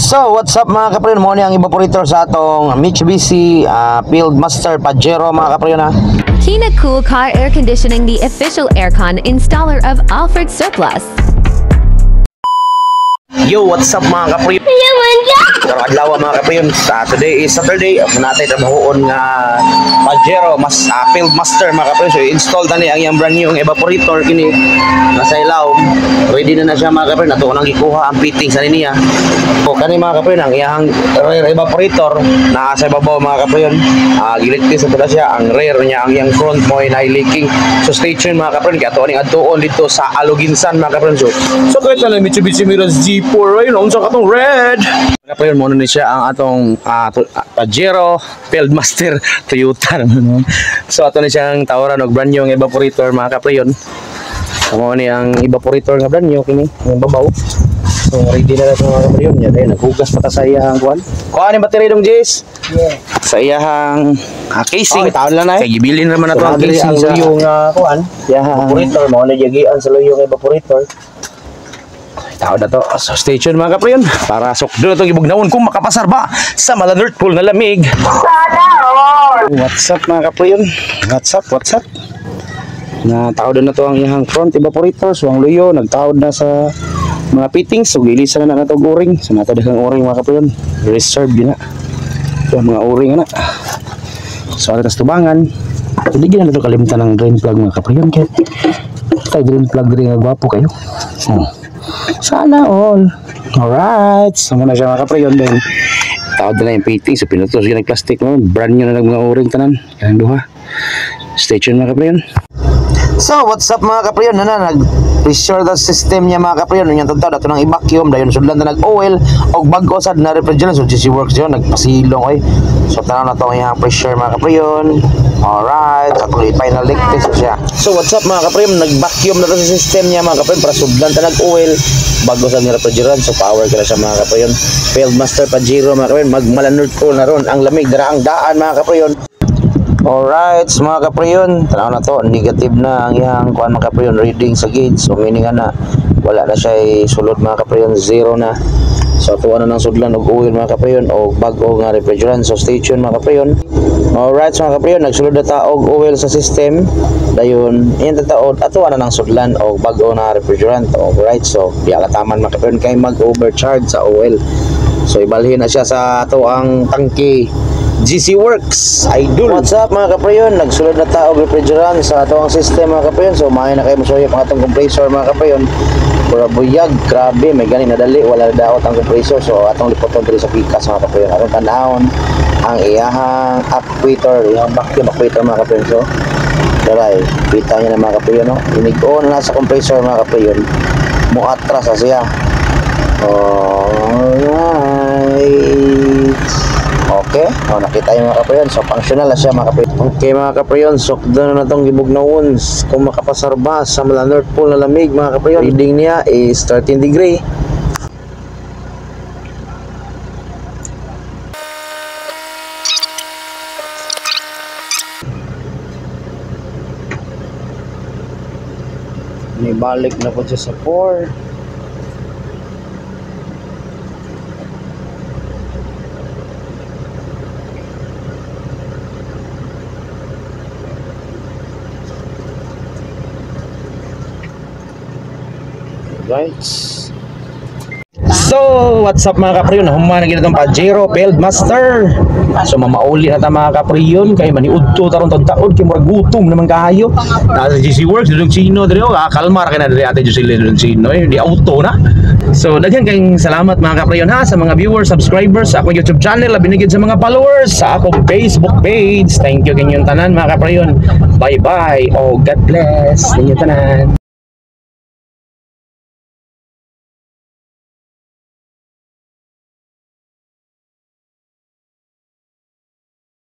So, what's up mga kapriyon? Mo ni ang evaporator sa atong Mitsubishi Fieldmaster Pajero mga kapriyon ha. Kina Cool Car Air Conditioning, the official aircon installer of Alfred Surplus. Yo, what's up mga kapriyon? Karong adlaw mga kapriyon. Today is Saturday. Ako natin trabahoon nga Pajero Fieldmaster mga kapriyon. So, i-install na ni ang yung brand new evaporator kini nasa ilaw. Ready na siya mga kapriyon. Nato ko nang ikuha ang fitting sa niya. O kani mga kapriyon, ang iyang rear evaporator na sa ibabaw mga kapriyon. Giligtis sa pala siya. Ang rear niya, ang iyang front mo ay leaking. So stay tuned mga kapriyon. Kaya ito ang atuon dito sa Aluginsan mga kapriyon. So kahit na Mitsubishi Mirage G4 ay nung sa katong red. Mga kapriyon, muna ni siya ang atong Pajero Fieldmaster Toyota. So ito na siyang tawaran og brand new evaporator mga kapriyon.Amo ni ang evaporator nga brand new kini, yung babaw. So ready na lang mga kapriyon. Yan ay naghugas pa ta sa iyang kuan. Kuha ni battery dong Jess. Yeah. Sa iyang casing. Taon lang na. Kay gibilin naman na to ang casing sa yung kuan. Evaporator mo na jagian sa yung evaporator. Taon na to. So stay tuned mga kapriyon para sukdo na itong ibugnawon kung makapasar ba sa North Pole na lamig. What's up mga kapriyon? What's up? Nataod na to ang iyang front evaporator. So ang luyo nagtaod na sa mga fittings. So gilisan na ito o-ring. So natod ang o-ring mga kapriyon. Reserve din na. So mga o-ring na. So atas tubangan. Tuligyan na ito kalimtan ng drain plug mga kapriyon. Kaya tayo drain plug rin na gwapo kayo. Sana all. Alright. So muna siya mga kapriyon. Then taod na yung fitting. So pinutos yun ng plastic mo. Brand new na ng mga o-ring tanan. Kaya duha. Stay tuned mga kapriyon. So, what's up mga kapriyon? Nag-pressure the system niya mga kapriyon. Yung tantao, dato ng i-vacuum. Dayon sudlan na nag-oil. O bago sad na refrigerant. So, GC Works yun. Nagpasilong. So, tanaw na itong yung pressure mga kapriyon. Alright. At final leak test siya. So, what's up mga kapriyon? Nag-vacuum na ito sa system niya mga kapriyon. Para sudlan na nag-oil. Bago sad na refrigerant. So, power ka na siya mga kapriyon. Fieldmaster Pajero mga kapriyon. North Pole na ron. Ang lamig. Dara ang daan mga kapriyon. Alright, mga kapriyon, tanaw na to, negative na ang iyang kuan mga kapriyon, reading sa gauge. So meaning na wala na siya sulod mga kapriyon, zero na. So tuwa na ng sudlan og oil mga kapriyon o bago nga refrigerant. So stay tuned mga kapriyon. Alright mga kapriyon, nagsulod na ta og oil sa system. Dayon, yan tataod, atuwa na ng sudlan o bago na refrigerant. Alright, so di alataman mga kapriyon kay mag-overcharge sa oil. So ibalhin na siya sa ato ang tangke GC Works Idol. What's up mga kapriyon? Nagsulod na tao refrigerant sa atong system mga kapriyon. So mahay na kayo masoya pang atong compressor mga kapriyon. Pura buyag, grabe, may ganing nadali, wala na daot ang compressor. So atong lipoton dito sa pikas mga kapriyon. Atong tanahon ang iyahang actuator, iyang vacuum actuator mga kapriyon. So daray, pita niya na mga kapriyon, no? Inig-on na sa compressor mga kapriyon. Muatras na siya. Alright. Okay, nakita yung mga kapriyon. So functional na siya mga kapriyon. Okay mga kapriyon, so doon na itong gibugnawon kung makapasar ba sa North Pole na lamig mga kapriyon. Reading niya is 13 degree. Nibalik na po siya sa 4. Right. So, what's up mga kapriyon? Human na ginatong Pajero Fieldmaster. So, mamauli na ta mga kapriyon. Kaya maniudto taron taon kaya murag gutom naman kayo. Nasa GC Works, dulong Chino. Kalmar ka na dali ate Jocelyn dulong Chino. Di auto na. So, daghan kayong salamat mga kapriyon ha sa mga viewers, subscribers sa akong YouTube channel. Binigyan sa mga followers sa akong Facebook page. Thank you kanyang tanan mga kapriyon. Bye bye. Oh, God bless. Kanyang tanan.